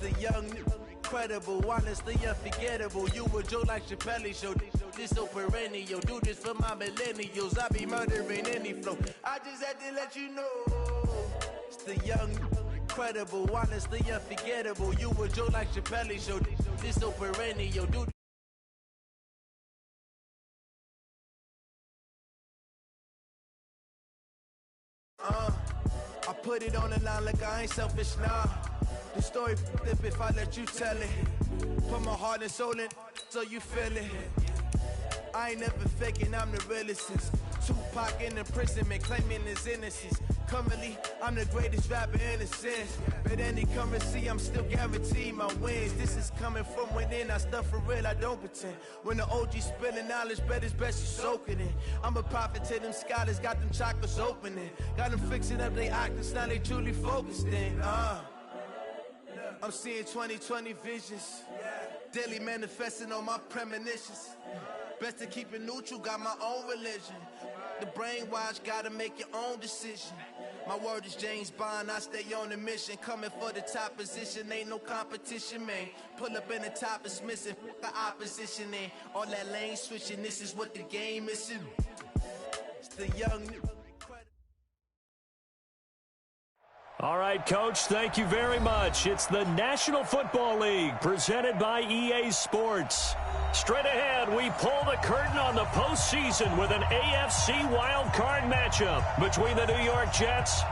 The young, incredible, honestly unforgettable. You a joke like Chappelle Show. This so perennial. Do this for my millennials. I be murdering any flow. I just had to let you know. It's the young, incredible, honestly unforgettable. You a joke like Chappelle Show. This so perennial. Do I put it on the line like I ain't selfish, nah. The story flip if I let you tell it. Put my heart and soul in so you feel it. I ain't never faking, I'm the realest since Tupac in imprisonment, claiming his innocence. Currently, I'm the greatest rapper in a sense. But any currency, I'm still guaranteed my wins. This is coming from within, I stuff for real, I don't pretend. When the OG spilling knowledge, bet it's best you soak it in. I'm a prophet to them scholars, got them chakras opening. Got them fixing up their octaves, now they truly focused in. I'm seeing 2020 visions. Daily manifesting on my premonitions. Best to keep it neutral, got my own religion. The brainwash, gotta make your own decision. My word is James Bond, I stay on a mission. Coming for the top position, ain't no competition, man. Pull up in the top is missing, the opposition in. All that lane switching, this is what the game is. It's the young. All right, Coach, thank you very much. It's the National Football League presented by EA Sports. Straight ahead, we pull the curtain on the postseason with an AFC wildcard matchup between the New York Jets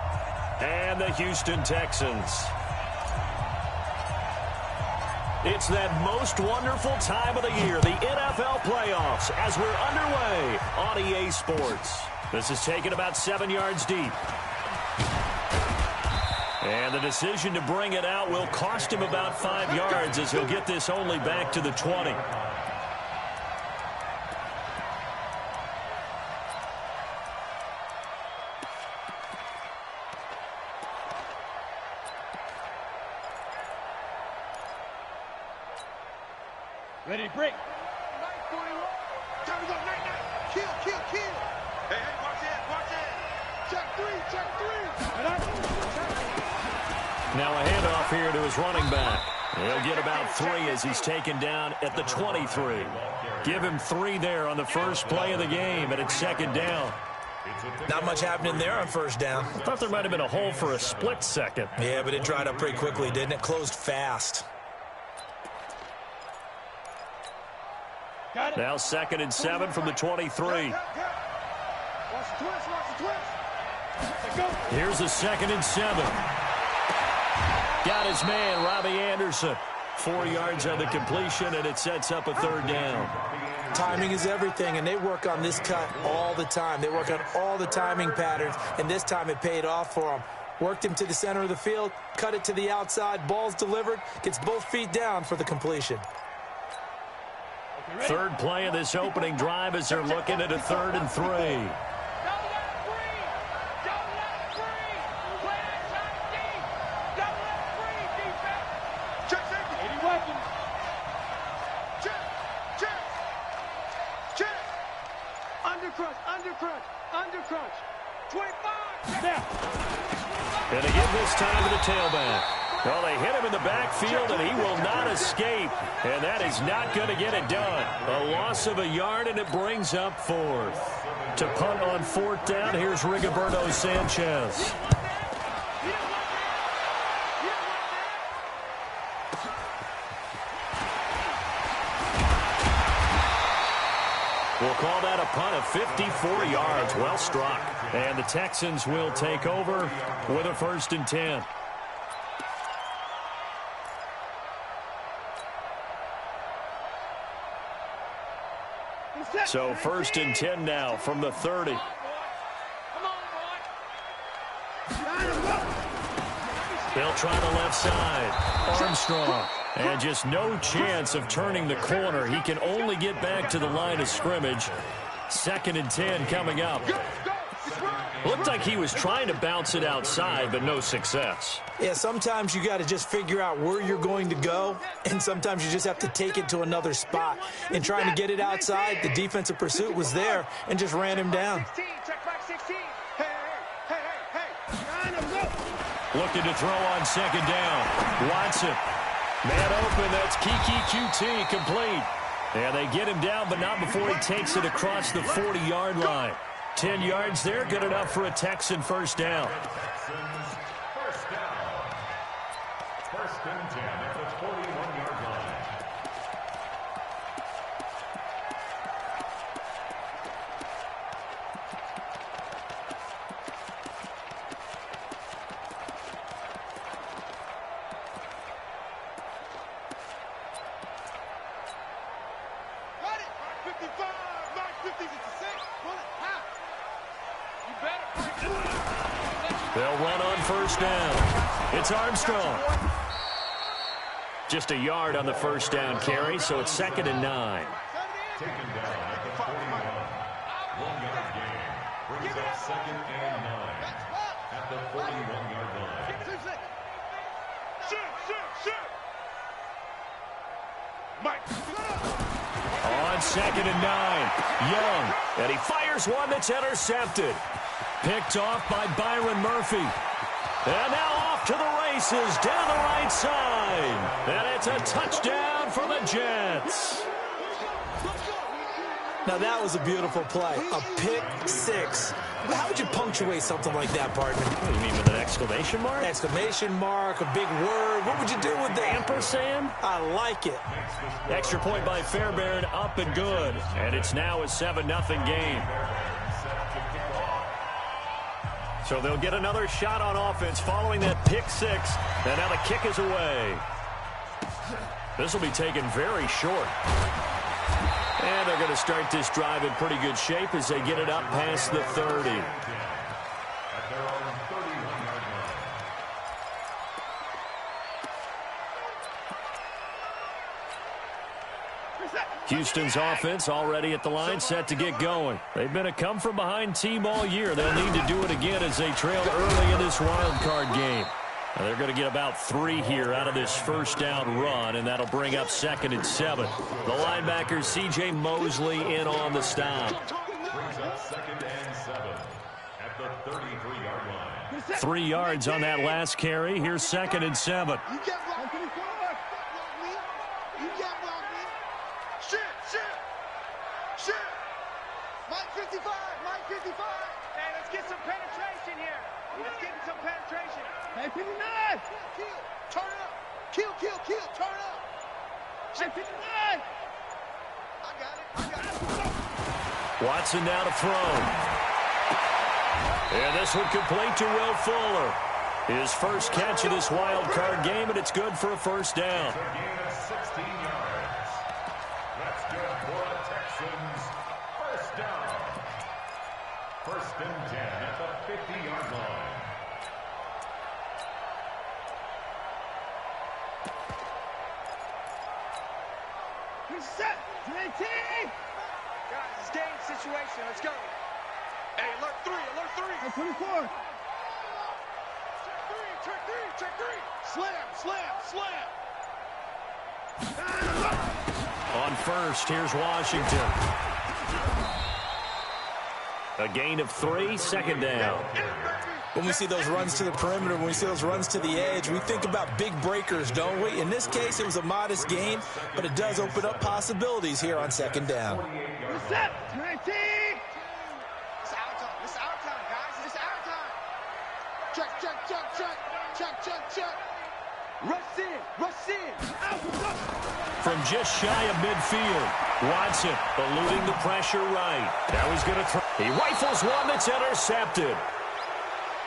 and the Houston Texans. It's that most wonderful time of the year, the NFL playoffs, as we're underway on EA Sports. This is taken about 7 yards deep. And the decision to bring it out will cost him about 5 yards as he'll get this only back to the 20. Ready to break. Time is up, night. Kill. Hey, watch it. Check three. Now a handoff here to his running back. He'll get about 3 as he's taken down at the 23. Give him 3 there on the first play of the game, and it's second down. Not much happening there on first down. I thought there might have been a hole for a split second. Yeah, but it dried up pretty quickly, didn't it? Closed fast. Now 2nd and 7 from the 23. Here's a 2nd and 7. Got his man, Robbie Anderson. 4 yards on the completion, and it sets up a 3rd down. Timing is everything, and they work on this cut all the time. They work on all the timing patterns, and this time it paid off for them. Worked him to the center of the field, cut it to the outside, ball's delivered, gets both feet down for the completion. 3rd play of this opening drive as they're looking at a 3rd and 3. Undercrunch. 25. And they give this time to the tailback. Well, they hit him in the backfield, and he will not escape. And that is not going to get it done. A loss of a yard, and it brings up 4th. To punt on 4th down, here's Rigoberto Sanchez. We'll call that a punt of 54 yards. Well struck. And the Texans will take over with a 1st and 10. So 1st and 10 now from the 30. They'll try the left side. Armstrong. And just no chance of turning the corner. He can only get back to the line of scrimmage. 2nd and 10 coming up. Looked like he was trying to bounce it outside, but no success. Yeah, sometimes you got to just figure out where you're going to go, and sometimes you just have to take it to another spot. In trying to get it outside, the defensive pursuit was there and just ran him down. Looking to throw on 2nd down. Watson. Man open, that's Kiki QT complete. And they get him down, but not before he takes it across the 40-yard line. 10 yards there, good enough for a Texan first down. First and 10 at the 41-yard line. They'll run on first down. It's Armstrong. Just a yard on the first down carry, so it's 2nd and 9. Taken down at the 41. 1-yard gain. Brings up 2nd and 9 at the 41-yard line. On 2nd and 9, Young. And he fires one that's intercepted. Picked off by Byron Murphy. And now off to the races down the right side. And it's a touchdown for the Jets. Now that was a beautiful play. A pick six. How would you punctuate something like that, partner? What do you mean, with an exclamation mark? Exclamation mark, a big word. What would you do with that? Ampersand? I like it. Extra point by Fairbairn, up and good. And it's now a 7-0 game. So they'll get another shot on offense following that pick six. And now the kick is away. This will be taken very short. And they're going to start this drive in pretty good shape as they get it up past the 30. Houston's offense already at the line, set to get going. They've been a come-from-behind team all year. They'll need to do it again as they trail early in this wild card game. Now they're going to get about 3 here out of this first down run, and that'll bring up 2nd and 7. The linebacker, C.J. Mosley, in on the stop. Brings up 2nd and 7 at the 33-yard line. 3 yards on that last carry. Here's 2nd and 7. You can't block me. You can't block me. Shit. Mike 55. Hey, let's get some penetration here. Let's get some penetration. Hey, 59. Kill. Turn up. Kill. Turn up. Hey, 59. I got it. Watson now to throw. And this one complete to Will Fuller. His first catch of this wild card game, and it's good for a first down. A gain of 16 yards. That's good for the Texans. First down. 1st and 10 at the 50-yard line. Reset. 19. Guys, it's game situation. Let's go. Hey, alert 3. Hey, 24. Check 3. Slam. On first, here's Washington. A gain of 3, 2nd down. When we see those runs to the perimeter, when we see those runs to the edge, we think about big breakers, don't we? In this case, it was a modest gain, but it does open up possibilities here on 2nd down. Reset. 19. It's our time, guys. It's our time. Check. Rush in. From just shy of midfield, Watson eluding the pressure right. Now he's going to throw. He rifles one that's intercepted.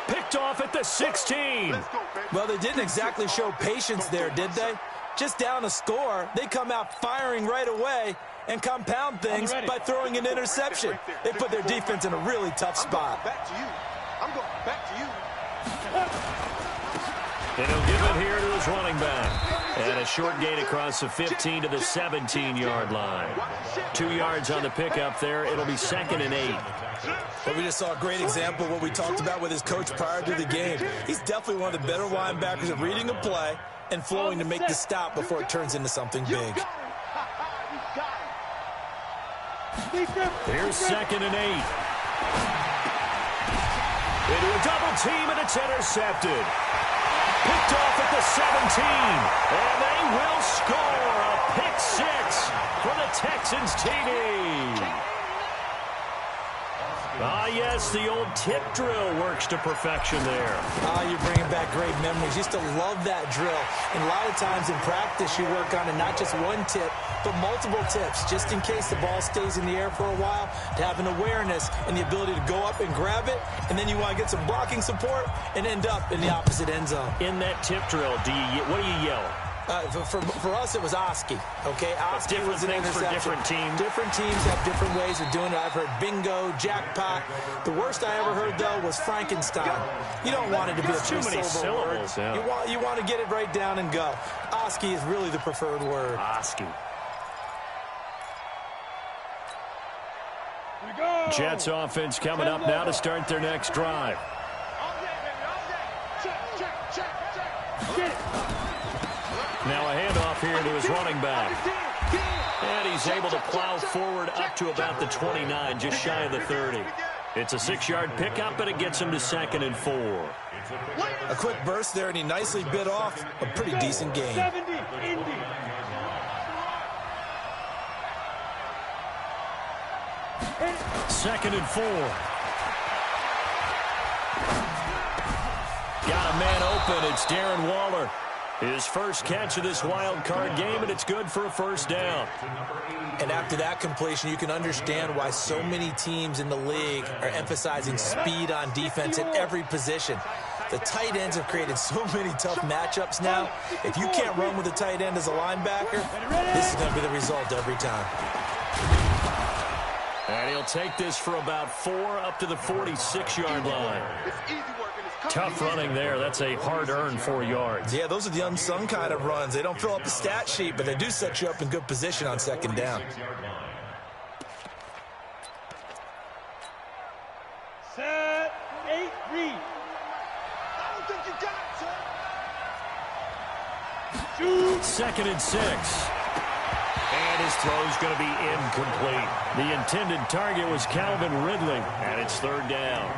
Picked off at the 16. Well, they didn't exactly show patience there, did they? Just down a score, they come out firing right away and compound things by throwing an interception. They put their defense in a really tough spot. I'm going back to you. And he'll give it here to his running back. And a short gain across the 15 to the 17-yard line. 2 yards on the pickup there. It'll be 2nd and 8. But we just saw a great example of what we talked about with his coach prior to the game. He's definitely one of the better linebackers at reading a play and flowing to make the stop before it turns into something big. Here's 2nd and 8. Into a double team, and it's intercepted. Picked off at the 17. And they will Texans TD. Ah, yes, the old tip drill works to perfection there. You're bringing back great memories. Used to love that drill. And a lot of times in practice, you work on it, not just one tip, but multiple tips, just in case the ball stays in the air for a while, to have an awareness and the ability to go up and grab it, and then you want to get some blocking support and end up in the opposite end zone. In that tip drill, what do you yell? For us, it was Oski. Okay, Oski was an interception. For different teams. Different teams have different ways of doing it. I've heard bingo, jackpot. The worst I ever heard, though, was Frankenstein. You don't want it to be a too many syllables. Yeah. You want to get it right down and go. Oski is really the preferred word. Oski. Jets offense coming up now to start their next drive. Now a handoff here to his running back. And he's able to plow forward up to about the 29, just shy of the 30. It's a 6-yard pickup, and it gets him to 2nd and 4. A quick burst there, and he nicely bit off a pretty decent gain. 2nd and 4. Got a man open. It's Darren Waller. His first catch of this wild card game, and it's good for a first down. And after that completion, you can understand why so many teams in the league are emphasizing speed on defense at every position. The tight ends have created so many tough matchups now. If you can't run with a tight end as a linebacker, this is going to be the result every time. And he'll take this for about 4 up to the 46-yard line. Tough running there. That's a hard-earned 4 yards. Yeah, those are the unsung kind of runs. They don't fill up the stat sheet, but they do set you up in good position on 2nd down. Set, 8, read. I don't think you got it, sir. 2nd and 6. And his throw's going to be incomplete. The intended target was Calvin Ridley, and it's 3rd down.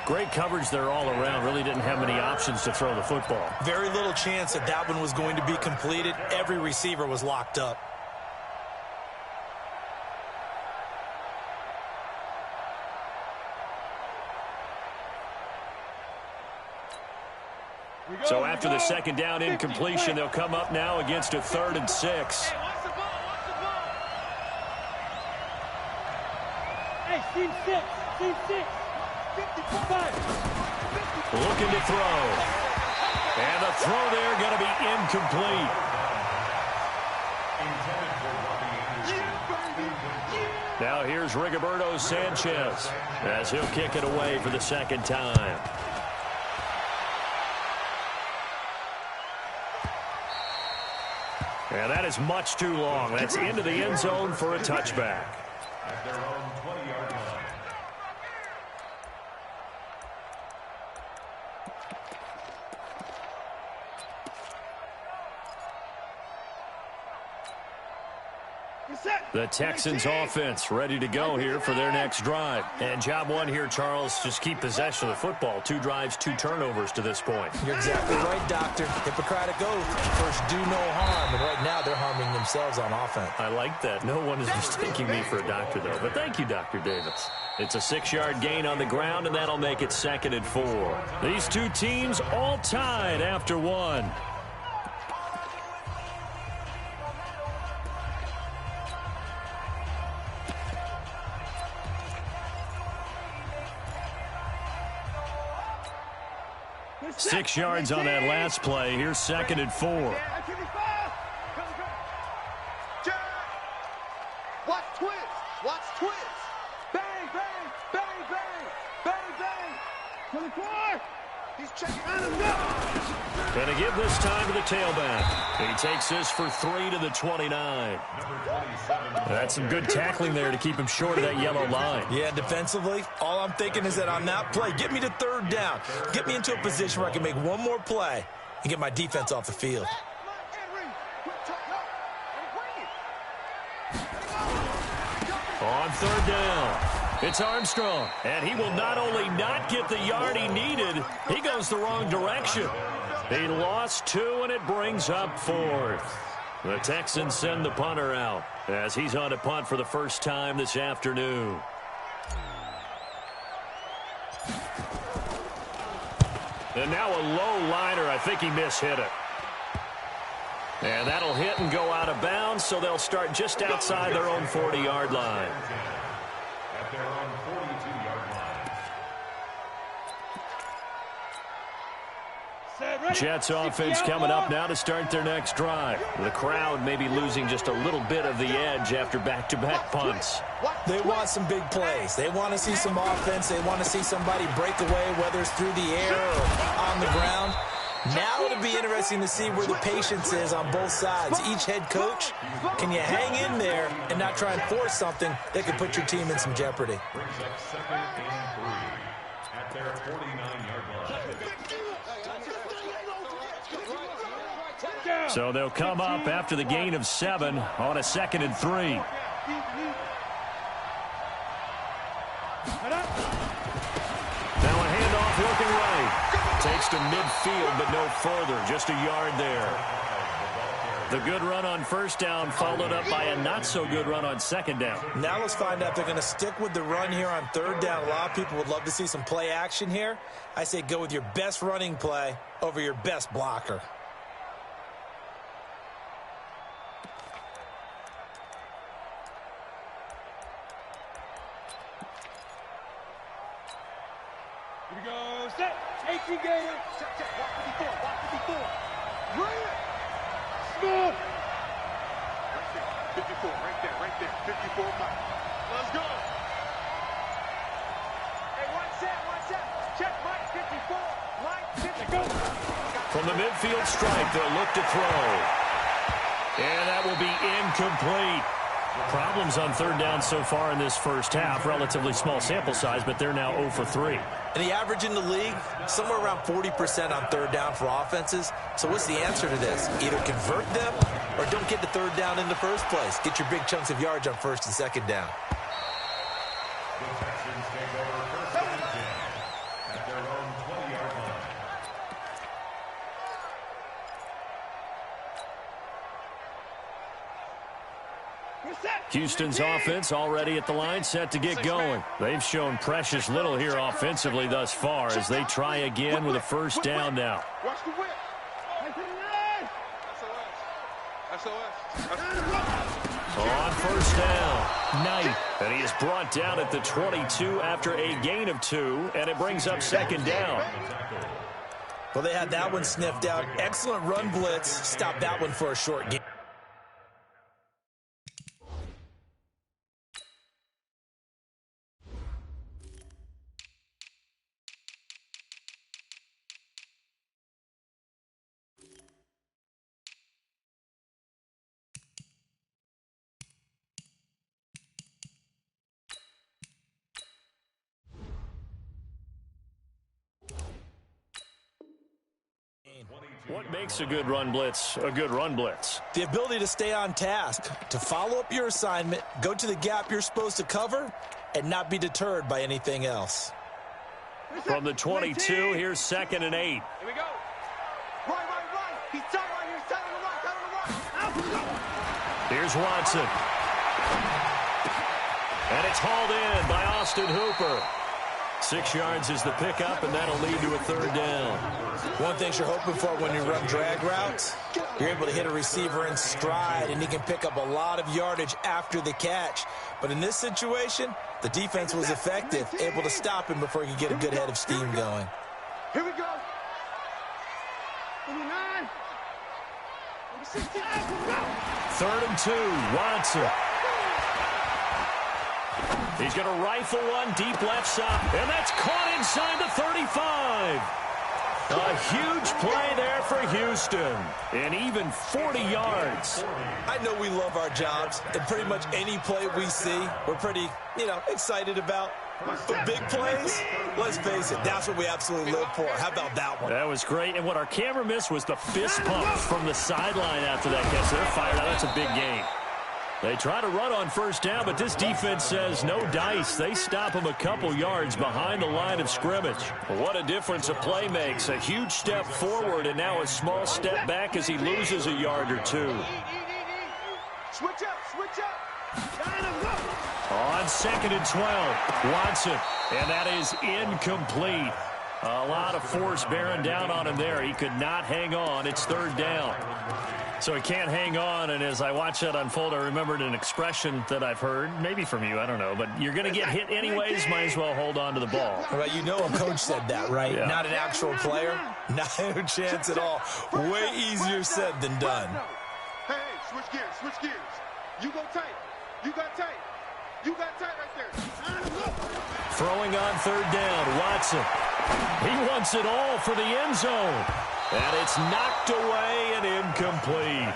Great coverage there all around. Really didn't have many options to throw the football. Very little chance that that one was going to be completed. Every receiver was locked up. So after the 2nd down incompletion, they'll come up now against a 3rd and 6. Hey, team 6, team 6. 55. Looking to throw. And the throw there going to be incomplete. Now here's Rigoberto Sanchez as he'll kick it away for the 2nd time. And that is much too long. That's into the end zone for a touchback. At their own 20-yard line. The Texans offense ready to go here for their next drive. And job one here, Charles, just keep possession of the football. 2 drives, 2 turnovers to this point. You're exactly right, Doctor. Hippocratic oath. First, do no harm. And right now, they're harming themselves on offense. I like that. No one is mistaking me for a doctor, though. But thank you, Dr. Davis. It's a 6-yard gain on the ground, and that'll make it 2nd and 4. These two teams all tied after 1. Six yards on that last play. Here's 2nd and 4. Watch twist. Watch twist. Bang, bang, bang, bang, bang, bang. 24. He's checking out of that. Going to give this time to the tailback. He takes this for 3 to the 29. That's some good tackling there to keep him short of that yellow line. Yeah, defensively, all I'm thinking is that on that play, get me to 3rd down. Get me into a position where I can make one more play and get my defense off the field. On 3rd down, it's Armstrong. And he will not only not get the yard he needed, he goes the wrong direction. He lost 2, and it brings up 4th. The Texans send the punter out as he's on a punt for the first time this afternoon. And now a low liner. I think he mishit it. And that'll hit and go out of bounds, so they'll start just outside their own 40-yard line. At their own 42-yard line. Jets offense coming up now to start their next drive. The crowd may be losing just a little bit of the edge after back-to-back punts. They want some big plays. They want to see some offense. They want to see somebody break away, whether it's through the air or on the ground. Now it'll be interesting to see where the patience is on both sides. Each head coach, can you hang in there and not try and force something that could put your team in some jeopardy? Brings up 2nd and 3 at their 49-yard line. So they'll come up after the gain of 7 on a 2nd and 3. Now a handoff looking right. Takes to midfield, but no further. Just a yard there. The good run on first down followed up by a not-so-good run on second down. Now let's find out if they're going to stick with the run here on third down. A lot of people would love to see some play action here. I say go with your best running play over your best blocker. Here we go. Set. 18 gator. Check, check. Walk to before. Walk to before. Run it. Smooth. Right there. 54. Right there. Right there. 54 Mike. Let's go. Hey, one set. One set. Check Mike. 54. Mike. 50. Go. From the midfield stripe, they'll look to throw. And that will be incomplete. Problems on third down so far in this first half. Relatively small sample size, but they're now 0 for 3. And the average in the league, somewhere around 40% on third down for offenses. So what's the answer to this? Either convert them or don't get the third down in the first place. Get your big chunks of yards on first and second down. The Texans take over 1st and 10 at their own 20-yard line. Houston's offense already at the line, set to get going. They've shown precious little here offensively thus far as they try again with a first down now. Watch the whip. SOS. On first down, Knight. And he is brought down at the 22 after a gain of 2, and it brings up second down. Well, they had that one sniffed out. Excellent run blitz. Stop that one for a short gain. What makes a good run blitz a good run blitz? The ability to stay on task, to follow up your assignment, go to the gap you're supposed to cover, and not be deterred by anything else. From the 22, here's 2nd and 8. Here we go. Right. He's tight right here. He's tight on the right. Here's Watson. And it's hauled in by Austin Hooper. 6 yards is the pickup, and that'll lead to a third down. One thing you're hoping for when you run drag routes, you're able to hit a receiver in stride, and he can pick up a lot of yardage after the catch. But in this situation, the defense was effective, able to stop him before he could get a good head of steam going. Here we go. Number 9. Number 16. 3rd and 2, Watson. He's going to rifle one deep left side, and that's caught inside the 35. A huge play there for Houston, and even 40 yards. I know we love our jobs, and pretty much any play we see, we're pretty, excited about. But big plays, let's face it, that's what we absolutely live for. How about that one? That was great, and what our camera missed was the fist pump from the sideline after that catch. They're fired out. That's a big gain. They try to run on first down, but this defense says no dice. They stop him a couple yards behind the line of scrimmage. What a difference a play makes. A huge step forward and now a small step back as he loses a yard or two. Switch up, switch up. On 2nd and 12, Watson, and that is incomplete. A lot of force bearing down on him there. He could not hang on. It's 3rd down. So he can't hang on, and as I watch that unfold, I remembered an expression that I've heard, maybe from you, I don't know, but you're going to get hit anyways, might as well hold on to the ball. Well, you know a coach said that, right? Yeah. Not an actual player. No chance at all. Way easier said than done. Hey, switch gears, switch gears. You go tight. You got tight. You got tight right there. Throwing on 3rd down, Watson. He wants it all for the end zone. And it's knocked away and incomplete.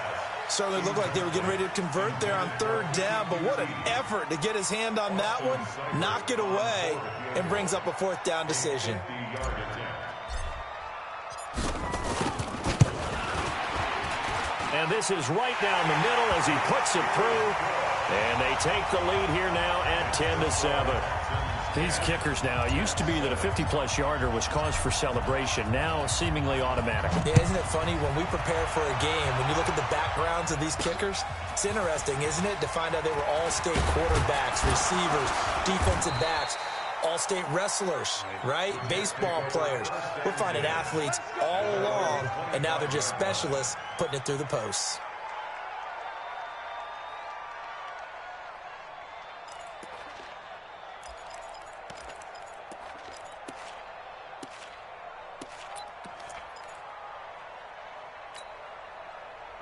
Certainly looked like they were getting ready to convert there on 3rd down, but what an effort to get his hand on that one, knock it away, and brings up a 4th down decision. And this is right down the middle as he puts it through. And they take the lead here now at 10-7. These kickers now, it used to be that a 50-plus yarder was cause for celebration. Now seemingly automatic. Yeah, isn't it funny when we prepare for a game, when you look at the backgrounds of these kickers, it's interesting, isn't it, to find out they were all-state quarterbacks, receivers, defensive backs, all-state wrestlers, right? Baseball players. We're finding athletes all along, and now they're just specialists putting it through the posts.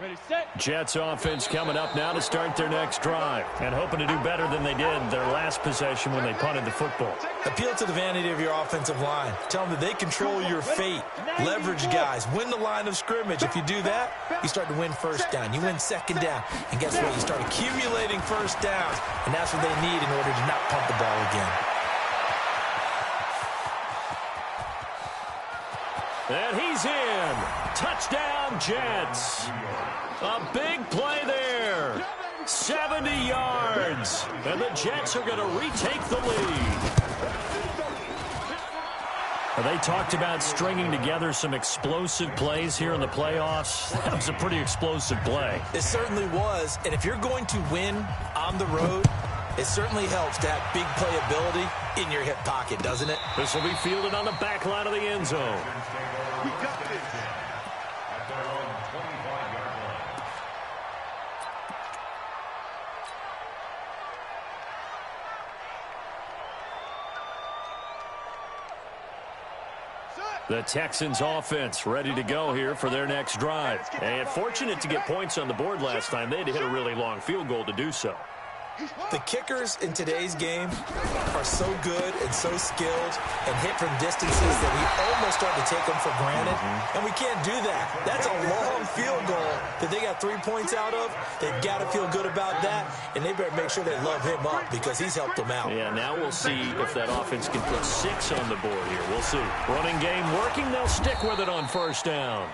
Ready, set. Jets offense coming up now to start their next drive and hoping to do better than they did their last possession when they punted the football. Appeal to the vanity of your offensive line. Tell them that they control your fate. Leverage guys. Win the line of scrimmage. If you do that, you start to win 1st down. You win 2nd down. And guess what? You start accumulating 1st downs. And that's what they need in order to not punt the ball again. And he's in. Touchdown, Jets. A big play there. 70 yards. And the Jets are going to retake the lead. They talked about stringing together some explosive plays here in the playoffs. That was a pretty explosive play. It certainly was. And if you're going to win on the road, it certainly helps to have big playability in your hip pocket, doesn't it? This will be fielded on the back line of the end zone. We got this. At their own 25-yard line. The Texans offense ready to go here for their next drive. And fortunate to get points on the board last time. They had to hit a really long field goal to do so. The kickers in today's game are so good and so skilled and hit from distances that we almost start to take them for granted. And we can't do that. That's a long field goal that they got 3 points out of. They've got to feel good about that, and they better make sure they love him up because he's helped them out. Yeah, now we'll see if that offense can put 6 on the board here. We'll see. Running game working. They'll stick with it on 1st down.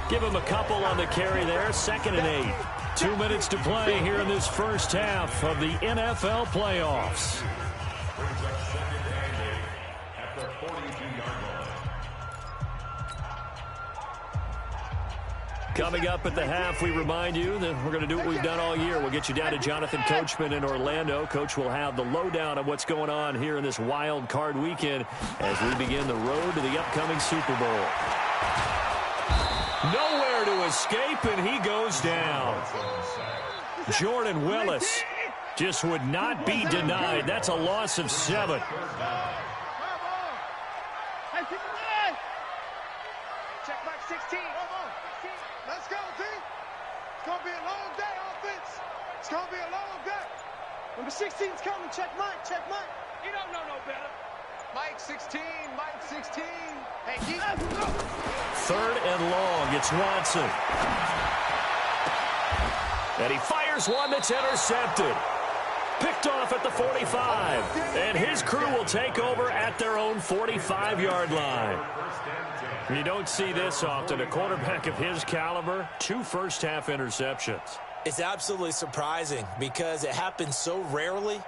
Give him a couple on the carry there. 2nd and 8. 2 minutes to play here in this first half of the NFL playoffs. At the 42-yard line. Coming up at the half, we remind you that we're going to do what we've done all year. We'll get you down to Jonathan Coachman in Orlando. Coach will have the lowdown of what's going on here in this wild card weekend as we begin the road to the upcoming Super Bowl. Nowhere to escape, and he goes down. Jordan Willis just would not be denied. That's a loss of 7. Check back 16. Let's go, D. It's going to be a long day, offense. It's going to be a long day. Number 16's coming. Check Mike. Check Mike. He don't know no better. Mike 16. Mike 16. Hey, he... 3rd and long. It's Watson. And he fires one that's intercepted. Picked off at the 45. And his crew will take over at their own 45-yard line. You don't see this often. A quarterback of his caliber, 2 first-half interceptions. It's absolutely surprising because it happens so rarely.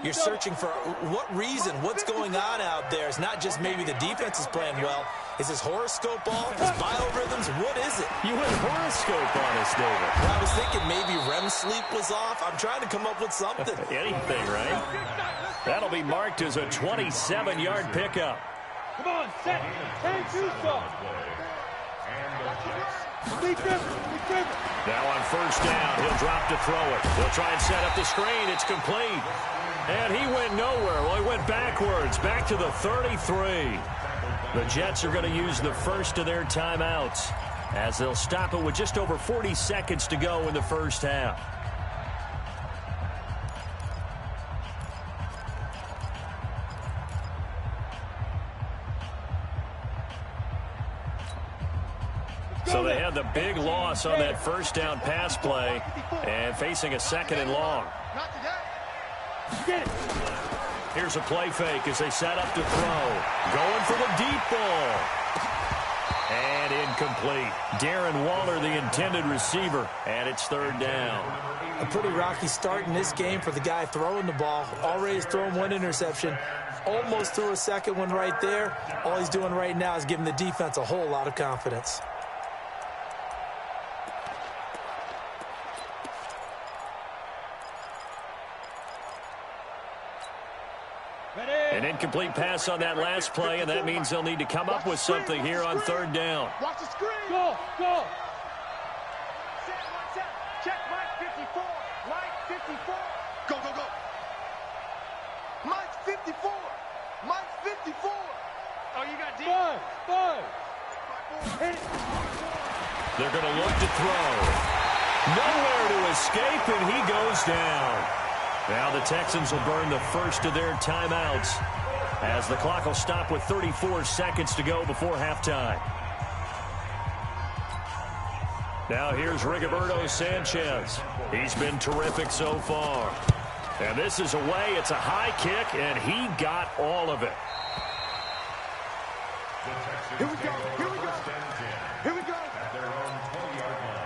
You're searching for what reason, what's going on out there. It's not just maybe the defense is playing well. Is his horoscope off? His biorhythms? What is it? You went horoscope on this, David? Well, I was thinking maybe REM sleep was off. I'm trying to come up with something. Anything, right? That'll be marked as a 27-yard pickup. Come on, set. Change two stuff. Now on first down, he'll drop to throw it. He'll try and set up the screen. It's complete. And he went nowhere. Well, he went backwards, back to the 33. The Jets are going to use the first of their timeouts as they'll stop it with just over 40 seconds to go in the first half. So they had the big loss on that first down pass play and facing a second and long. Here's a play fake as they set up to throw. Going for the deep ball. And incomplete. Darren Waller, the intended receiver, and it's third down. A pretty rocky start in this game for the guy throwing the ball. Already has thrown one interception. Almost threw a second one right there. All he's doing right now is giving the defense a whole lot of confidence. An incomplete pass on that last play, and that means they'll need to come up with something here on third down. Watch the screen. Go. Check Mike 54. Mike 54. Go. Mike 54. Mike 54. Oh, you got deep. Five. They're going to look to throw. Nowhere to escape, and he goes down. Now the Texans will burn the first of their timeouts as the clock will stop with 34 seconds to go before halftime. Now here's Rigoberto Sanchez. He's been terrific so far. And this is away. It's a high kick, and he got all of it. Here we go. At their own 20-yard line.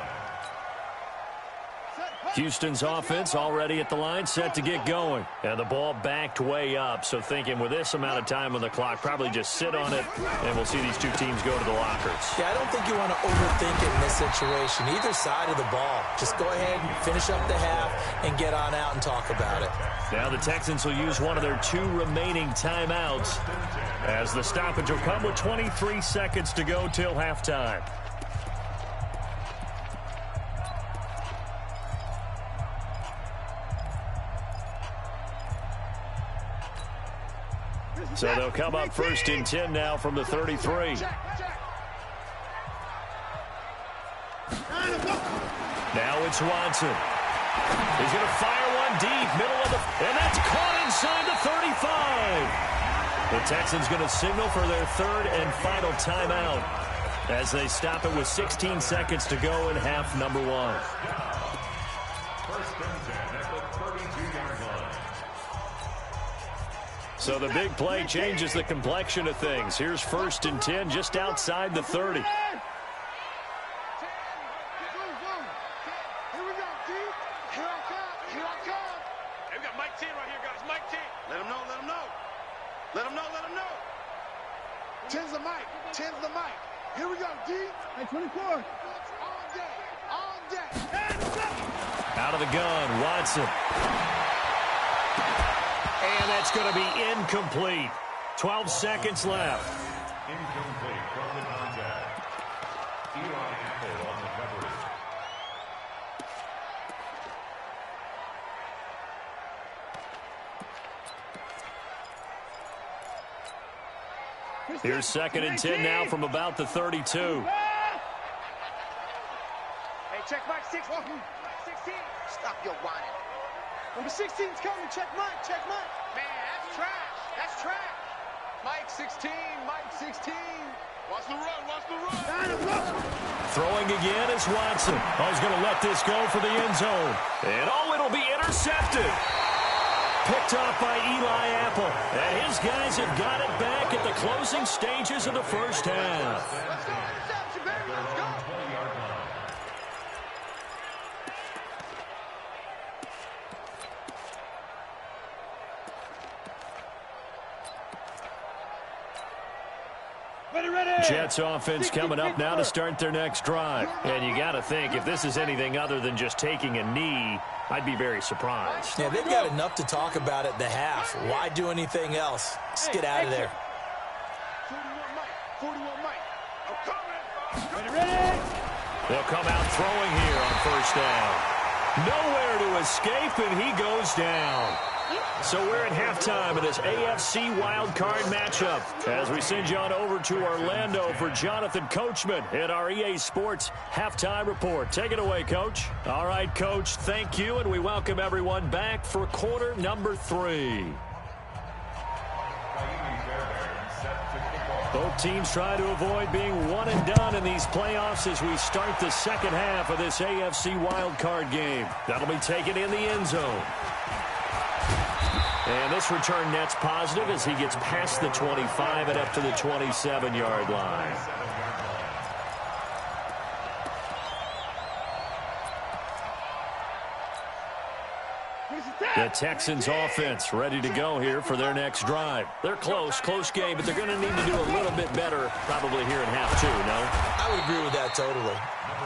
Houston's offense already at the line, set to get going. And the ball backed way up, so thinking with this amount of time on the clock, probably just sit on it, and we'll see these two teams go to the lockers. Yeah, I don't think you want to overthink it in this situation. Either side of the ball. Just go ahead and finish up the half and get on out and talk about it. Now the Texans will use one of their two remaining timeouts as the stoppage will come with 23 seconds to go till halftime. So they'll come up first and 10 now from the 33. Now it's Watson. He's going to fire one deep, middle of the... And that's caught inside the 35. The Texans going to signal for their third and final timeout as they stop it with 16 seconds to go in half number one. First and 10 at the 32-yard line. So the big play changes the complexion of things. Here's first and 10 just outside the 30. Here we go, D. Here I come. Hey, we got Mike 10 right here, guys. Mike 10. Let him know. 10's the mic. Here we go, D. Hey, 24. All day. Out of the gun, Watson. And that's going to be incomplete. 12 seconds left. Incomplete from the contact. Eli Apple on the coverage. Here's second and 10 now from about the 32. Hey, check Mike 16. 16. Stop your whining. Number 16's coming. Check Mike. Man, that's trash. Mike 16. Watch the run. Throwing again is Watson. Oh, he's going to let this go for the end zone. And it'll be intercepted. Picked off by Eli Apple. And his guys have got it back at the closing stages of the first half. Let's go. Interception, baby. Let's go. 20-yard line. Jets offense coming up now to start their next drive. And you got to think, if this is anything other than just taking a knee, I'd be very surprised. Yeah, they've got enough to talk about at the half. Why do anything else? Just get out of there. 41 Mike. I'm coming. Ready? They'll come out throwing here on first down. Nowhere to escape, and he goes down. So we're at halftime of this AFC wildcard matchup as we send you on over to Orlando for Jonathan Coachman in our EA Sports Halftime Report. Take it away, Coach. All right, Coach, thank you, and we welcome everyone back for quarter number 3. Both teams try to avoid being one and done in these playoffs as we start the second half of this AFC wildcard game. That'll be taken in the end zone. And this return net's positive as he gets past the 25 and up to the 27-yard line. The Texans offense ready to go here for their next drive. They're close game, but they're going to need to do a little bit better probably here in half 2, no? I would agree with that totally.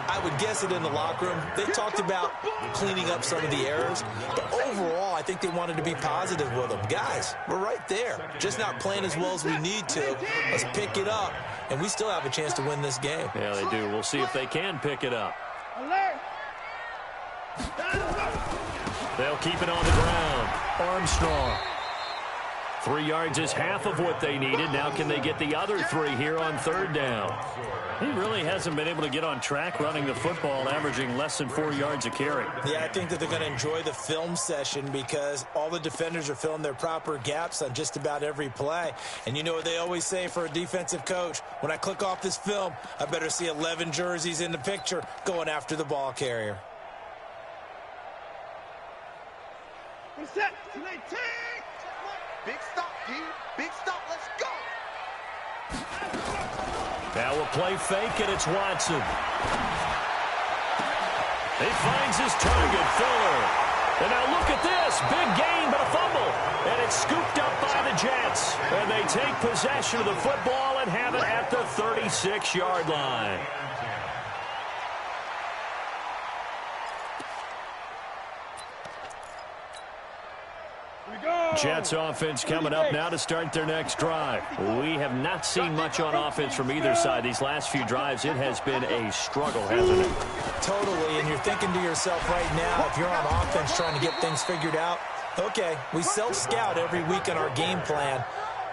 I would guess it in the locker room. They talked about cleaning up some of the errors, but overall, I think they wanted to be positive with them. Guys, we're right there. Just not playing as well as we need to. Let's pick it up, and we still have a chance to win this game. Yeah, they do. We'll see if they can pick it up. They'll keep it on the ground. Armstrong. 3 yards is half of what they needed. Now can they get the other 3 here on third down? He really hasn't been able to get on track running the football, averaging less than 4 yards a carry. Yeah, I think that they're going to enjoy the film session because all the defenders are filling their proper gaps on just about every play. And you know what they always say for a defensive coach? When I click off this film, I better see 11 jerseys in the picture going after the ball carrier. Set. Big stop, D. Big stop. Let's go. Now a play fake, and it's Watson. He finds his target, Fuller. And now look at this. Big gain, but a fumble. And it's scooped up by the Jets. And they take possession of the football and have it at the 36-yard line. Jets offense coming up now to start their next drive. We have not seen much on offense from either side. These last few drives, it has been a struggle, hasn't it? Totally, and you're thinking to yourself right now, if you're on offense trying to get things figured out, okay, we self-scout every week on our game plan.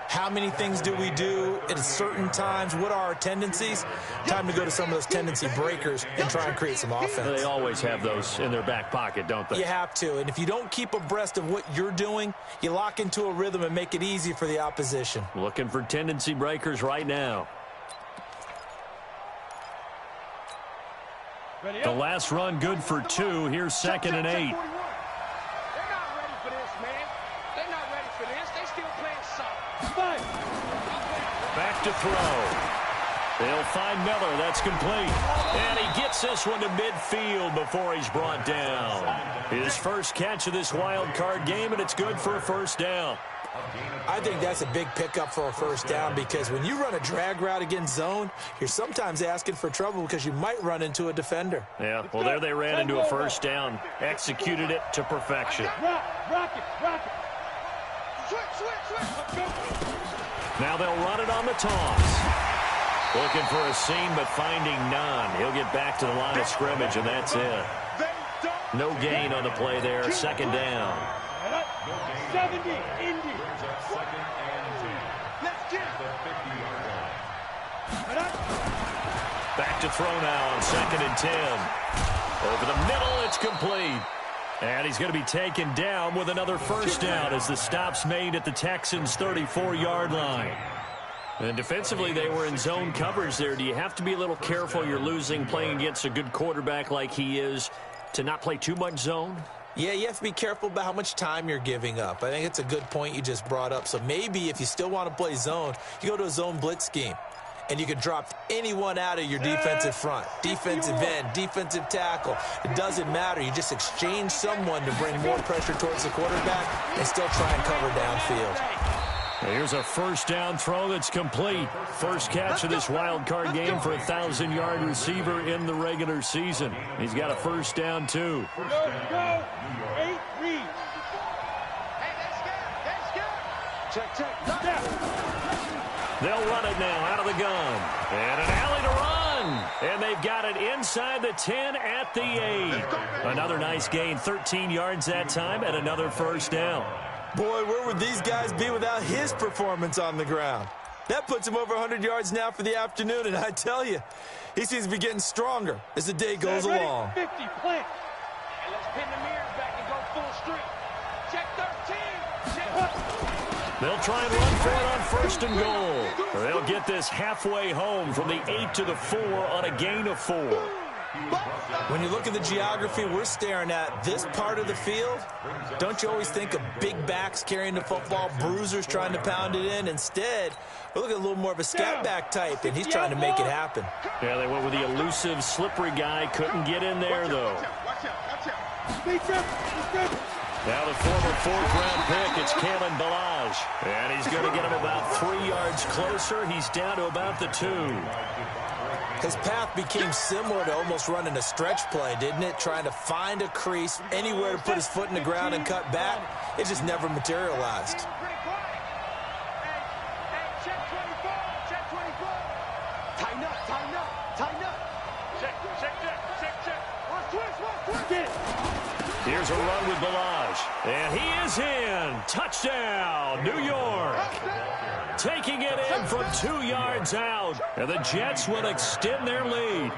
How many things do we do at certain times? What are our tendencies? Time to go to some of those tendency breakers and try and create some offense. They always have those in their back pocket, don't they? You have to. And if you don't keep abreast of what you're doing, you lock into a rhythm and make it easy for the opposition. Looking for tendency breakers right now. The last run good for 2. Here's 2nd and 8. Back to throw. They'll find Miller. That's complete. And he gets this one to midfield before he's brought down. His first catch of this wild card game, and it's good for a first down. I think that's a big pickup for a first down because when you run a drag route against zone, you're sometimes asking for trouble because you might run into a defender. Yeah, well, there they ran into a first down, executed it to perfection. Rock it. Switch. Now they'll run it on the toss. Looking for a seam, but finding none. He'll get back to the line of scrimmage, and that's it. No gain on the play there. 2nd down. 70, Indy. Let's get The 50-yard line. Back to throw now on 2nd and 10. Over the middle, it's complete. And he's going to be taken down with another first down as the stop's made at the Texans' 34-yard line. And defensively, they were in zone coverage there. Do you have to be a little careful you're losing playing against a good quarterback like he is to not play too much zone? Yeah, you have to be careful about how much time you're giving up. I think it's a good point you just brought up. So maybe if you still want to play zone, you go to a zone blitz scheme. And you can drop anyone out of your defensive front. Defensive end, defensive tackle. It doesn't matter. You just exchange someone to bring more pressure towards the quarterback and still try and cover downfield. Here's a first down throw that's complete. First catch of this wild card game for a 1,000-yard receiver in the regular season. He's got a first down, too. Go. 8 reads. Check. Step. They'll run it now out of the gun. And an alley to run. And they've got it inside the 10 at the 8. Another nice gain, 13 yards that time, and another first down. Boy, where would these guys be without his performance on the ground? That puts him over 100 yards now for the afternoon, and I tell you, he seems to be getting stronger as the day goes along. 50, plant. And let's pin the mirrors back and go full street. Check 13. They'll try and run for it on first and goal. They'll get this halfway home from the 8 to the 4 on a gain of 4. When you look at the geography we're staring at, this part of the field, don't you always think of big backs carrying the football, bruisers trying to pound it in? Instead, we're looking at a little more of a scat back type, and he's trying to make it happen. Yeah, they went with the elusive, slippery guy. Couldn't get in there, though. Now the former fourth-round pick, it's Kalen Ballage. And he's going to get him about 3 yards closer. He's down to about the 2. His path became similar to almost running a stretch play, didn't it? Trying to find a crease, anywhere to put his foot in the ground and cut back. It just never materialized. Tighten up. Check. Here's a run with Ballage. And he is in. Touchdown, New York. Taking it in from 2 yards out. And the Jets will extend their lead.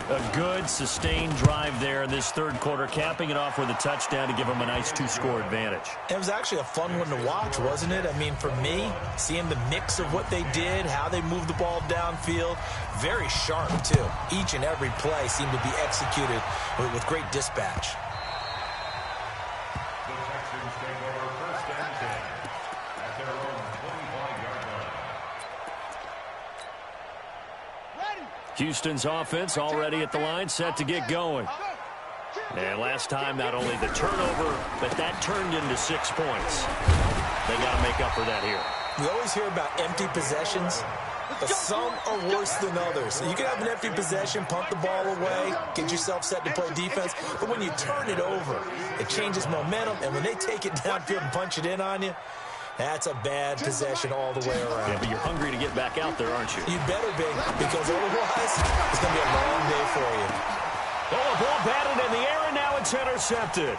A good, sustained drive there in this third quarter, capping it off with a touchdown to give them a nice 2-score advantage. It was actually a fun one to watch, wasn't it? I mean, for me, seeing the mix of what they did, how they moved the ball downfield, very sharp, too. Each and every play seemed to be executed with great dispatch. Houston's offense already at the line, set to get going. And last time, not only the turnover, but that turned into 6 points. They got to make up for that here. We always hear about empty possessions, but some are worse than others. You can have an empty possession, punt the ball away, get yourself set to play defense, but when you turn it over, it changes momentum, and when they take it downfield and punch it in on you, that's a bad possession all the way around. Yeah, but you're hungry to get back out there, aren't you? You better be, because otherwise, it's going to be a long day for you. Oh, a ball batted in the air, and now it's intercepted.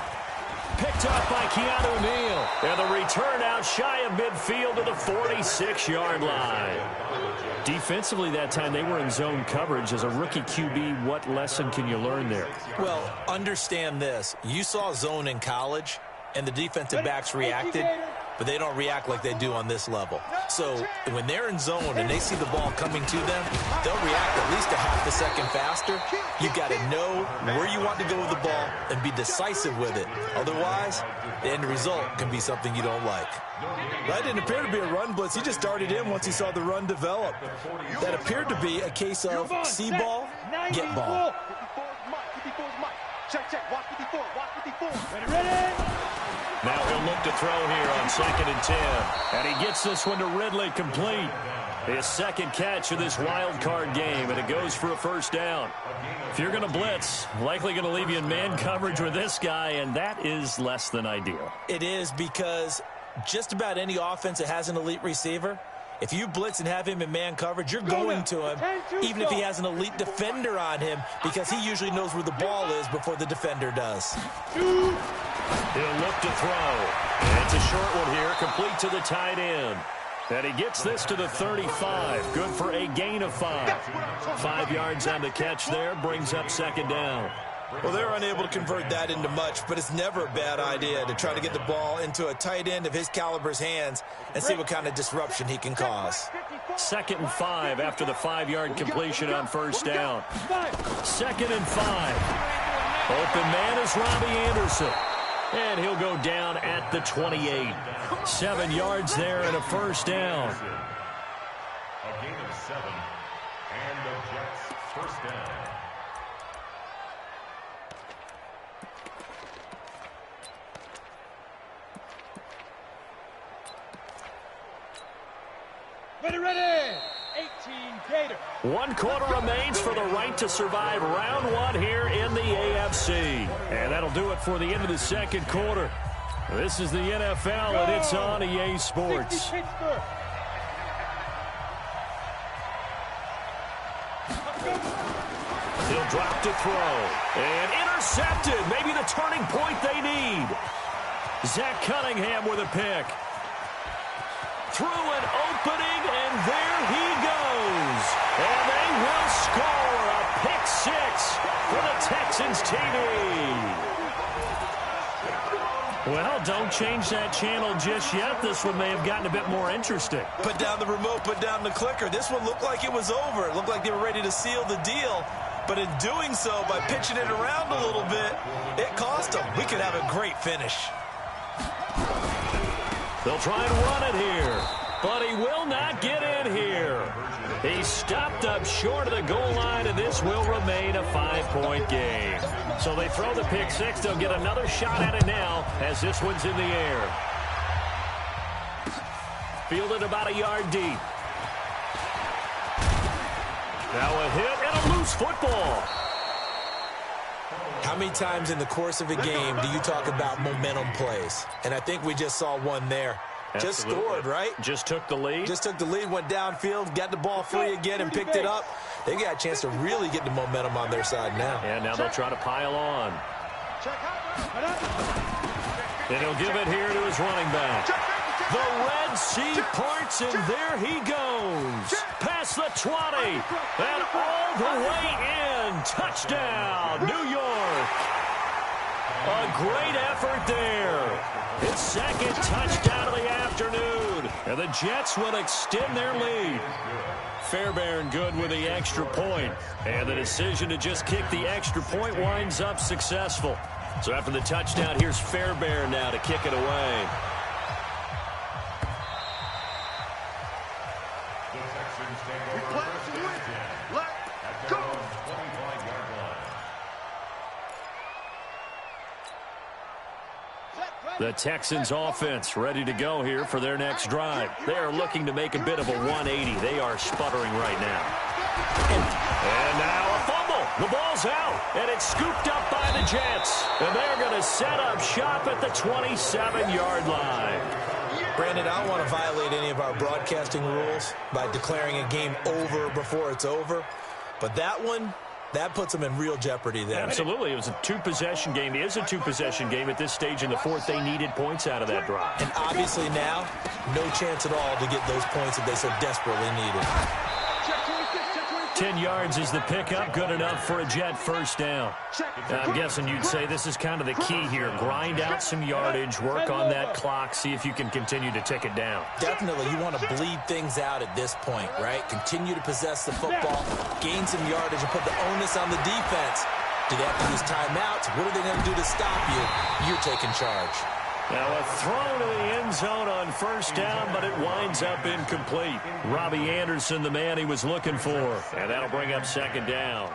Picked up by Keanu Neal. And the return out shy of midfield to the 46-yard line. Defensively that time, they were in zone coverage. As a rookie QB, what lesson can you learn there? Well, understand this. You saw zone in college, and the defensive backs reacted, but they don't react like they do on this level. So when they're in zone and they see the ball coming to them, they'll react at least a half a second faster. You've got to know where you want to go with the ball and be decisive with it. Otherwise, the end result can be something you don't like. That didn't appear to be a run blitz. He just started in once he saw the run develop. That appeared to be a case of see ball, get ball. Check. Watch 54. Ready. Now he'll look to throw here on 2nd and 10. And he gets this one to Ridley complete. His second catch of this wild card game, and it goes for a first down. If you're going to blitz, likely going to leave you in man coverage with this guy, and that is less than ideal. It is, because just about any offense that has an elite receiver, if you blitz and have him in man coverage, you're going to him, even if he has an elite defender on him, because he usually knows where the ball is before the defender does. He'll look to throw. And it's a short one here, complete to the tight end. And he gets this to the 35. Good for a gain of 5. 5 yards on the catch there, brings up 2nd down. Well, they're unable to convert that into much, but it's never a bad idea to try to get the ball into a tight end of his caliber's hands and see what kind of disruption he can cause. 2nd and 5 after the 5-yard completion on first down. 2nd and 5. Open man is Robbie Anderson. And he'll go down at the 28. 7 yards there and a first down. A gain of 7. And the Jets first down. Ready. 18 Gator. 1 quarter remains for the right to survive round 1 here in the AFC. And that'll do it for the end of the second quarter. This is the NFL, and it's on EA Sports. He'll drop to throw. And intercepted. Maybe the turning point they need. Zach Cunningham with a pick. Through an opening, and there he goes. And they will score a pick 6 for the Texans TV. Well, don't change that channel just yet. This one may have gotten a bit more interesting. Put down the remote, put down the clicker. This one looked like it was over. It looked like they were ready to seal the deal. But in doing so, by pitching it around a little bit, it cost them. We could have a great finish. They'll try and run it here, but he will not get in here. He stopped up short of the goal line, and this will remain a 5-point game. So they throw the pick 6. They'll get another shot at it now as this one's in the air. Fielded about a yard deep. Now a hit and a loose football. How many times in the course of a game do you talk about momentum plays? And I think we just saw one there. Just scored, right? Just took the lead. Just took the lead, went downfield, got the ball free again, and picked it up. They got a chance to really get the momentum on their side now. And now they'll try to pile on. And he'll give it here to his running back. The Red Sea parts, and there he goes. Past the 20, and all the way in. Touchdown, New York. A great effort there. His second touchdown of the afternoon. And the Jets will extend their lead. Fairbairn good with the extra point. And the decision to just kick the extra point winds up successful. So after the touchdown, here's Fairbairn now to kick it away. The Texans offense ready to go here for their next drive. They are looking to make a bit of a 180. They are sputtering right now. And now a fumble. The ball's out, and it's scooped up by the Jets. And they're going to set up shop at the 27-yard line. Brandon, I don't want to violate any of our broadcasting rules by declaring a game over before it's over. But that one, that puts them in real jeopardy there. Absolutely. It was a 2-possession game. It is a 2-possession game at this stage in the fourth. They needed points out of that drive. And obviously now, no chance at all to get those points that they so desperately needed. 10 yards is the pickup. Good enough for a Jet first down. I'm guessing you'd say this is kind of the key here. Grind out some yardage, work on that clock, see if you can continue to tick it down. Definitely. You want to bleed things out at this point, right? Continue to possess the football, gain some yardage, and put the onus on the defense. Do they have to use timeouts? What are they going to do to stop you? You're taking charge. Now a throw to the end zone on first down, but it winds up incomplete. Robbie Anderson, the man he was looking for. And that'll bring up second down.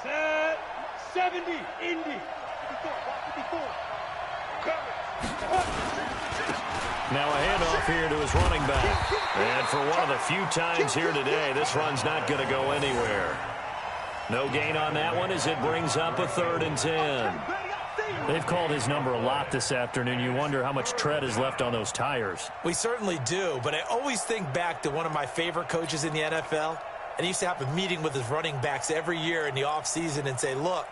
Set. 70. Indy. 54. Now a handoff here to his running back. And for one of the few times here today, this run's not going to go anywhere. No gain on that one as it brings up a 3rd and 10. They've called his number a lot this afternoon. You wonder how much tread is left on those tires. We certainly do, but I always think back to one of my favorite coaches in the NFL. And he used to have a meeting with his running backs every year in the offseason and say, look,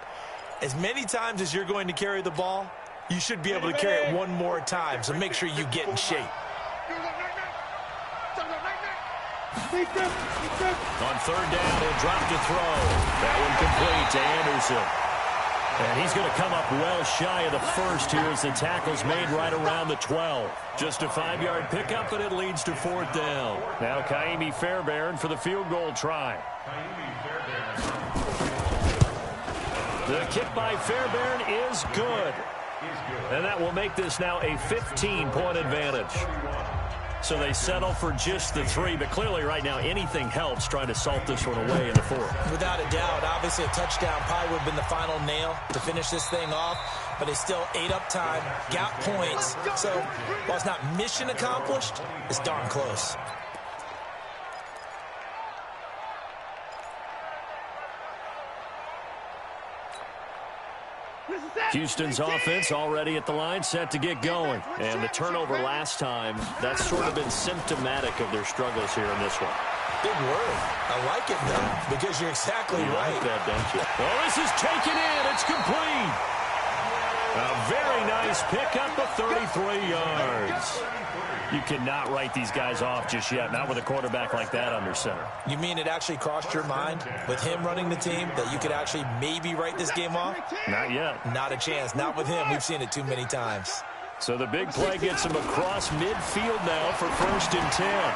as many times as you're going to carry the ball, you should be able to carry it one more time, so make sure you get in shape. On 3rd down, he'll drop to throw. That one complete to Anderson. And he's going to come up well shy of the first here as the tackle's made right around the 12. Just a 5-yard pickup, but it leads to 4th down. Now Kaimi Fairbairn for the field goal try. The kick by Fairbairn is good. And that will make this now a 15-point advantage. So they settle for just the 3, but clearly right now anything helps trying to salt this one away in the 4th. Without a doubt, obviously a touchdown probably would have been the final nail to finish this thing off, but it's still ate up time, got points. So while it's not mission accomplished, it's darn close. Houston's offense already at the line, set to get going. And the turnover last time, that's sort of been symptomatic of their struggles here in this one. Big word. I like it, though, because you're exactly right. Like that, don't you? Well, this is taken in. It's complete. A very nice pickup of 33 yards. You cannot write these guys off just yet, not with a quarterback like that under center. You mean it actually crossed your mind with him running the team that you could actually maybe write this game off? Not yet. Not a chance. Not with him. We've seen it too many times. So the big play gets him across midfield now for 1st and 10.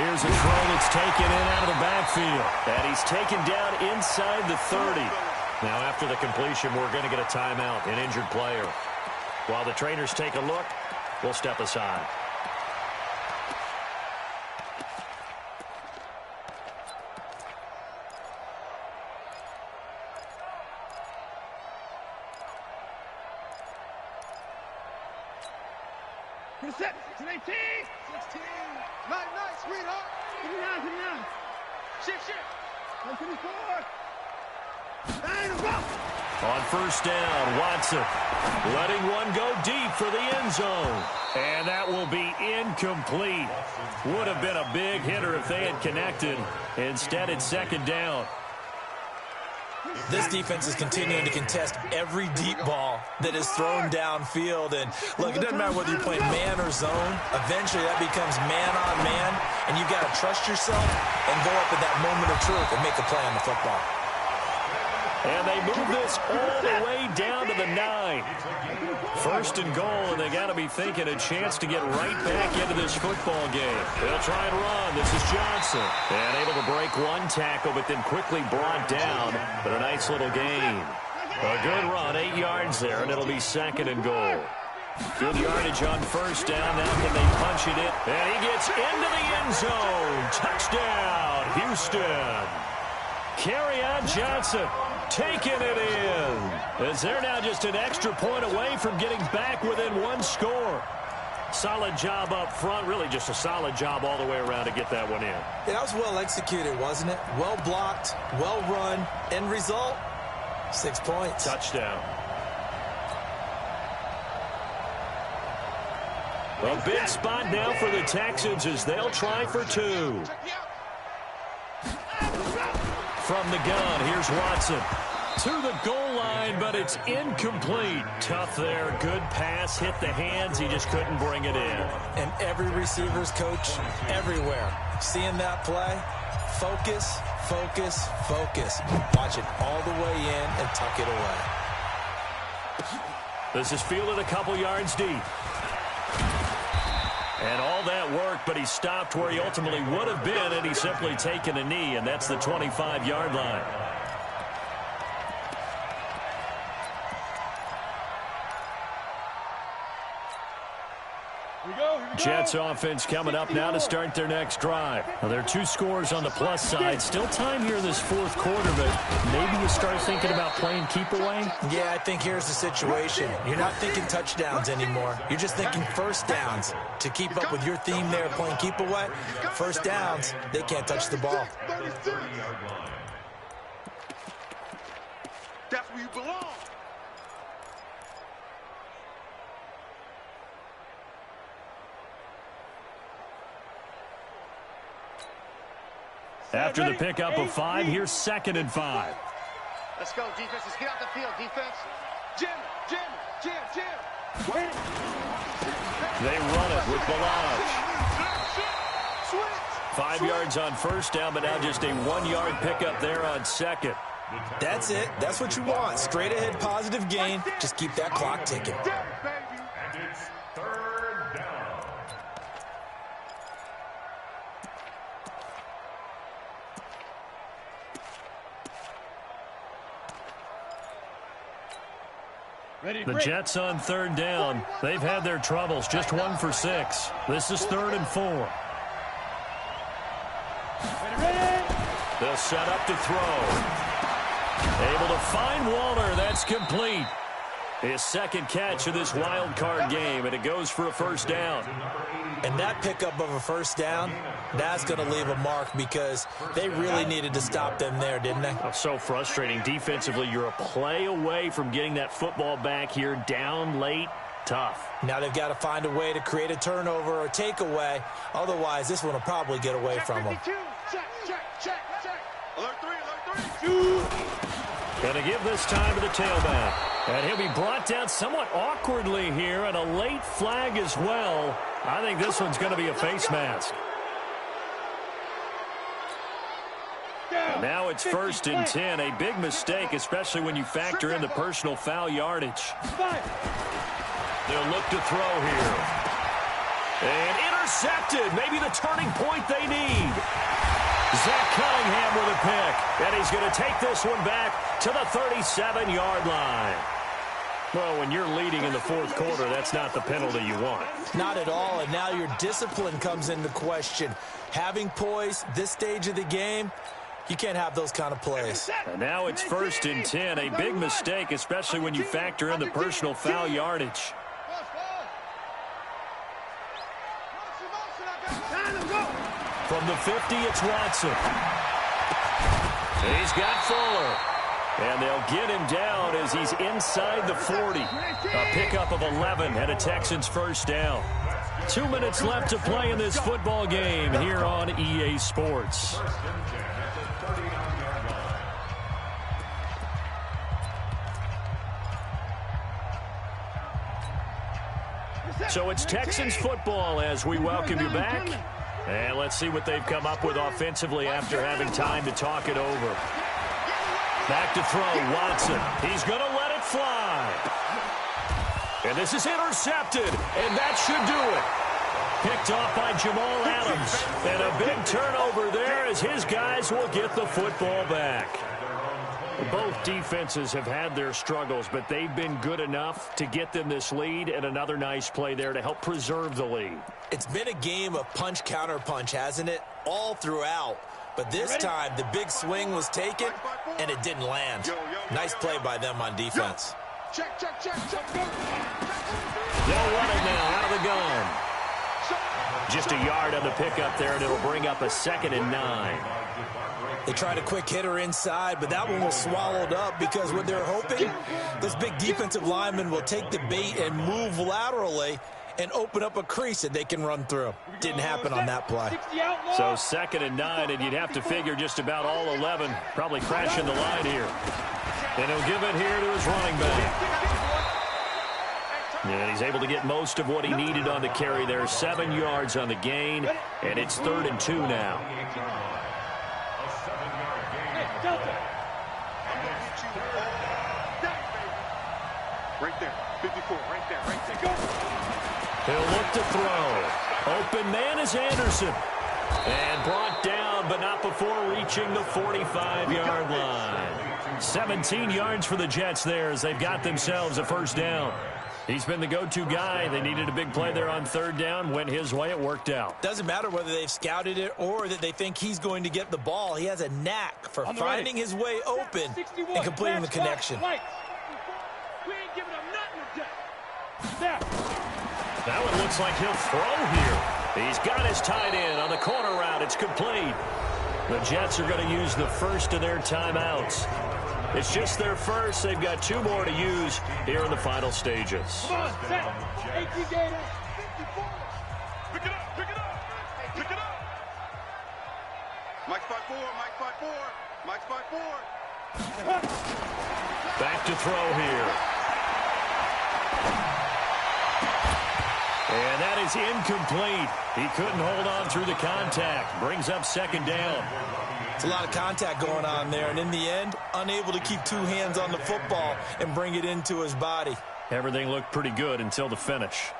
Here's a throw that's taken in out of the backfield. And he's taken down inside the 30. Now after the completion, we're going to get a timeout, an injured player. While the trainers take a look, we'll step aside. Set. 18. 16. Night, sweetheart. Get it down. Shift. 124. On 1st down, Watson letting one go deep for the end zone. And that will be incomplete. Would have been a big hitter if they had connected. Instead, it's 2nd down. This defense is continuing to contest every deep ball that is thrown downfield. And, look, it doesn't matter whether you're playing man or zone. Eventually, that becomes man on man, and you've got to trust yourself and go up at that moment of truth and make a play on the football. And they move this all the way down to the 9. 1st and goal, and they got to be thinking a chance to get right back into this football game. They'll try and run. This is Johnson. And able to break one tackle, but then quickly brought down. But a nice little gain. A good run, 8 yards there, and it'll be 2nd and goal. Good yardage on 1st down. Now can they punch it in? And he gets into the end zone. Touchdown, Houston. Kerryon Johnson taking it in. As they're now just an extra point away from getting back within 1 score. Solid job up front. Really just a solid job all the way around to get that one in. Yeah, that was well executed, wasn't it? Well blocked, well run. End result, 6 points. Touchdown. A big spot now for the Texans as they'll try for 2. From the gun, here's Watson to the goal line, but it's incomplete. Tough there. Good pass. Hit the hands. He just couldn't bring it in. And every receiver's coach everywhere. Seeing that play, focus, focus, focus. Watch it all the way in and tuck it away. This is fielded a couple yards deep. And all that work, but he stopped where he ultimately would have been, and he's simply taken a knee, and that's the 25-yard line. Jets offense coming up now to start their next drive. Well, there are 2 scores on the plus side. Still time here in this 4th quarter, but maybe you start thinking about playing keep away? Yeah, I think here's the situation. You're not thinking touchdowns anymore. You're just thinking 1st downs. To keep up with your theme there, playing keep away, 1st downs, they can't touch the ball. That's where you belong. After the pickup of 5, here's 2nd and 5. Let's go, defense. Let's get out the field, defense. Jim. They run it with Balaj. 5 yards on 1st down, but now just a 1-yard pickup there on 2nd. That's it. That's what you want. Straight ahead positive gain. Just keep that clock ticking. And it's 3rd down. The Jets on third down. They've had their troubles, just 1 for 6. This is 3rd and 4. They'll set up to throw. Able to find Walter. That's complete. His second catch of this wild card game, and it goes for a first down. And that pickup of a first down, that's going to leave a mark because they really needed to stop them there, didn't they? Oh, so frustrating. Defensively, you're a play away from getting that football back here, down late. Tough. Now they've got to find a way to create a turnover or takeaway. Otherwise, this one will probably get away from them. Check. Alert 3. Going to give this time to the tailback. And he'll be brought down somewhat awkwardly here, and a late flag as well. I think this one's going to be a face mask. And now it's 1st and 10. A big mistake, especially when you factor in the personal foul yardage. They'll look to throw here. And intercepted. Maybe the turning point they need. Zach Cunningham with a pick. And he's going to take this one back to the 37-yard line. Well, when you're leading in the 4th quarter, that's not the penalty you want. Not at all, and now your discipline comes into question. Having poise this stage of the game, you can't have those kind of plays. And now it's 1st and 10. A big mistake, especially when you factor in the personal foul yardage. From the 50, it's Watson. He's got Fuller. And they'll get him down as he's inside the 40. A pickup of 11 and a Texans first down. 2 minutes left to play in this football game here on EA Sports. So it's Texans football as we welcome you back. And let's see what they've come up with offensively after having time to talk it over. Back to throw, Watson. He's going to let it fly. And this is intercepted, and that should do it. Picked off by Jamal Adams. And a big turnover there as his guys will get the football back. Both defenses have had their struggles, but they've been good enough to get them this lead, and another nice play there to help preserve the lead. It's been a game of punch-counter-punch, hasn't it? All throughout. But this time, the big swing was taken, and it didn't land. Nice play by them on defense. Check. They'll run it now out of the gun. Just a yard on the pickup there, and it'll bring up a 2nd and 9. They tried a quick hitter inside, but that one was swallowed up because what they're hoping, those big defensive linemen will take the bait and move laterally and open up a crease that they can run through. Didn't happen on that play. So 2nd and 9, and you'd have to figure just about all 11 probably crashing the line here. And he'll give it here to his running back. And he's able to get most of what he needed on the carry there. 7 yards on the gain, and it's 3rd and 2 now. Right there, 54, right there. Go! He'll look to throw. Open man is Anderson. And brought down, but not before reaching the 45-yard line. 17 yards for the Jets there as they've got themselves a first down. He's been the go-to guy. They needed a big play there on 3rd down. Went his way. It worked out. Doesn't matter whether they've scouted it or that they think he's going to get the ball. He has a knack for finding his way open and completing the connection. That one looks like he'll throw here. He's got his tight end on the corner route. It's complete. The Jets are going to use the first of their timeouts. It's just their first. They've got 2 more to use here in the final stages. Come on, set. 18 Gators. Pick it up. Mike's 5-4. Back to throw here. And that is incomplete. He couldn't hold on through the contact. Brings up 2nd down. It's a lot of contact going on there, and in the end, unable to keep 2 hands on the football and bring it into his body. Everything looked pretty good until the finish.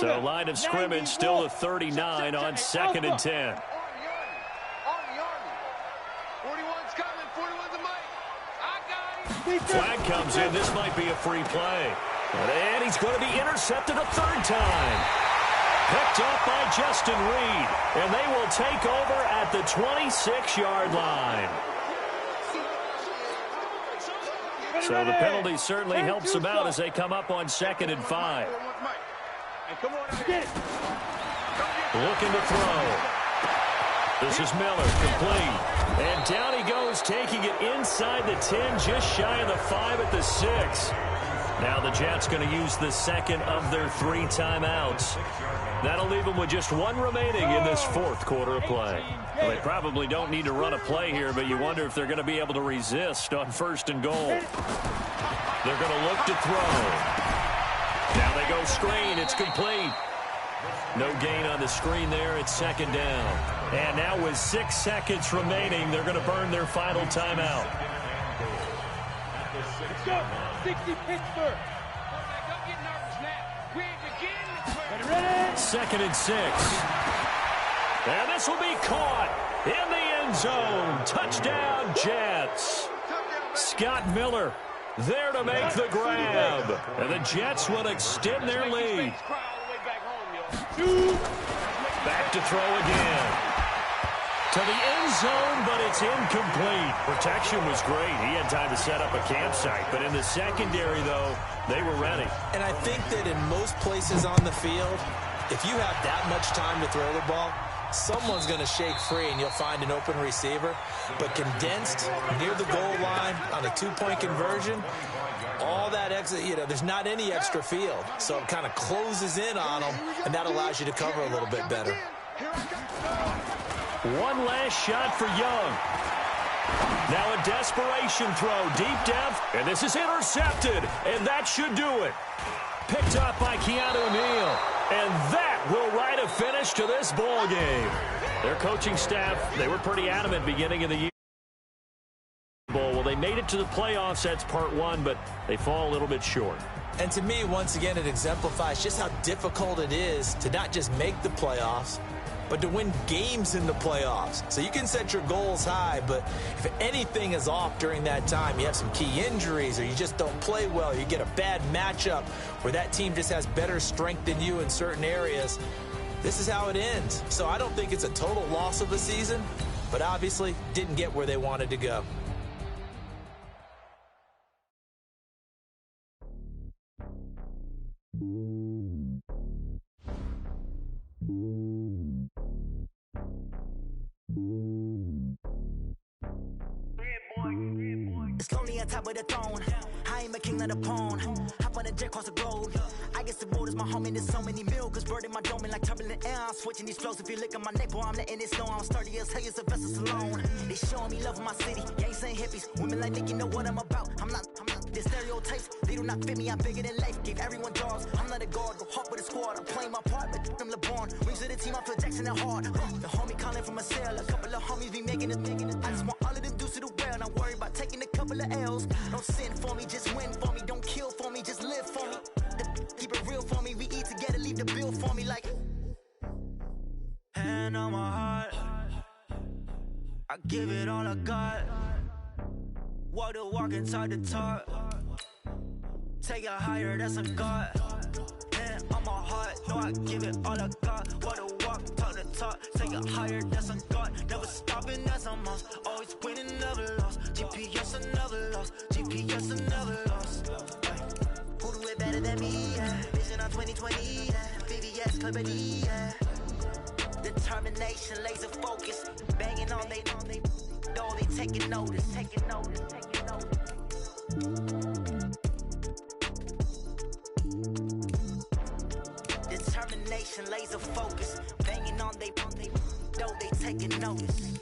So line of scrimmage still a 39 on 2nd and 10. Flag comes in. This might be a free play. And he's going to be intercepted a 3rd time. Picked up by Justin Reed. And they will take over at the 26-yard line. So the penalty certainly helps them out as they come up on 2nd and 5. Looking to throw. This is Miller, complete. And down he goes, taking it inside the 10, just shy of the 5 at the 6. Now the Jets going to use the 2nd of their 3 timeouts. That'll leave them with just 1 remaining in this 4th quarter of play. Well, they probably don't need to run a play here, but you wonder if they're going to be able to resist on 1st and goal. They're going to look to throw. Now they go screen. It's complete. No gain on the screen there. It's 2nd down. And now with 6 seconds remaining, they're going to burn their final timeout. 60 Pittsburgh. Don't get nervous now. We begin. 2nd and 6. And this will be caught in the end zone. Touchdown, Jets. Scott Miller there to make the grab. And the Jets will extend their lead. Back to throw again. To the end zone, but it's incomplete. Protection was great. He had time to set up a campsite. But in the secondary, though, they were ready. And I think that in most places on the field, if you have that much time to throw the ball, someone's going to shake free and you'll find an open receiver. But condensed near the goal line on a 2-point conversion, all that extra, there's not any extra field. So it kind of closes in on them, and that allows you to cover a little bit better. One last shot for Young. Now a desperation throw, deep depth, and this is intercepted, and that should do it. Picked up by Keanu Neal, and that will write a finish to this ball game. Their coaching staff, they were pretty adamant beginning of the year. Well, they made it to the playoffs, that's part 1, but they fall a little bit short. And to me, once again, it exemplifies just how difficult it is to not just make the playoffs, but to win games in the playoffs. So you can set your goals high, but if anything is off during that time, you have some key injuries or you just don't play well, you get a bad matchup where that team just has better strength than you in certain areas, this is how it ends. So I don't think it's a total loss of a season, but obviously didn't get where they wanted to go. It's lonely on top of the throne. I ain't a king of the pawn. Hop on a jet across the globe. I guess the road is my home and there's so many milkers burning my dome like turbulent air. I'm switching these flows. If you look at my neck, boy, I'm letting it snow. I'm sturdy as hell as a vessel alone. They showing me love in my city. Gangs ain't hippies. Women like Nick, you know what I'm about. I'm not the stereotypes. They do not fit me. I'm bigger than life. Give everyone jobs. I'm not a guard. Go hard with a squad. I'm playing my part, but them LeBron. Rings to the team. I feel Jackson and hard. The homie calling from a cell. A couple of homies be making it. I just want all of them dudes to do well. Not worry about taking a couple of L's. Don't sin for me, just win for me. Don't kill for me, just live for me. Keep it real for me. We eat together, leave the bill for me like. Hand on my heart, I give it all I got. Walk the walk and talk the talk. Take it higher, that's a God. Hand on my heart, no, I give it all I got. Walk the walk, talk the talk. Take it higher, that's a God. Never stopping, that's a must. Always winning, never lost. GPS, I never lost. GPS, I never lost. Who do it better than me? Yeah. Vision on 2020. Yeah. VVS, Clippity. Yeah. Determination, laser focus. Banging on they know they taking notice. Taking notice. Taking notice. Determination, laser focus. Banging on they know they taking notice.